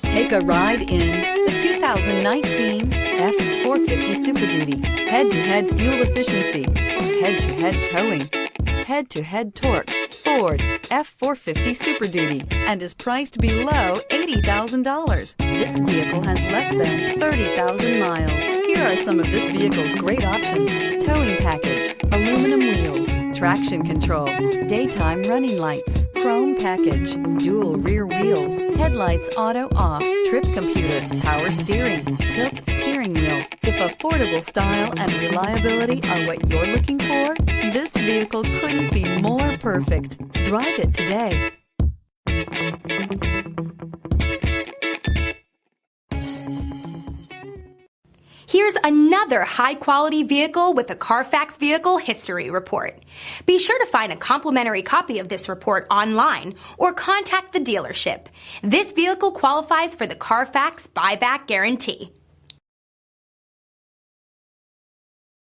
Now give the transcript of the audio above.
Take a ride in the 2019 F-450 Super Duty. Head-to-head fuel efficiency, head-to-head towing, head-to-head torque. Ford F-450 Super Duty and is priced below $80,000. This vehicle has less than 30,000 miles. Here are some of this vehicle's great options: towing package, aluminum wheels, traction control, daytime running lights, chrome package, dual rear wheels, headlights auto off, trip computer, power steering, tilt steering wheel. If affordable style and reliability are what you're looking for, this vehicle couldn't be more perfect. Drive it today. Here's another high-quality vehicle with a Carfax Vehicle History Report. Be sure to find a complimentary copy of this report online or contact the dealership. This vehicle qualifies for the Carfax Buyback Guarantee.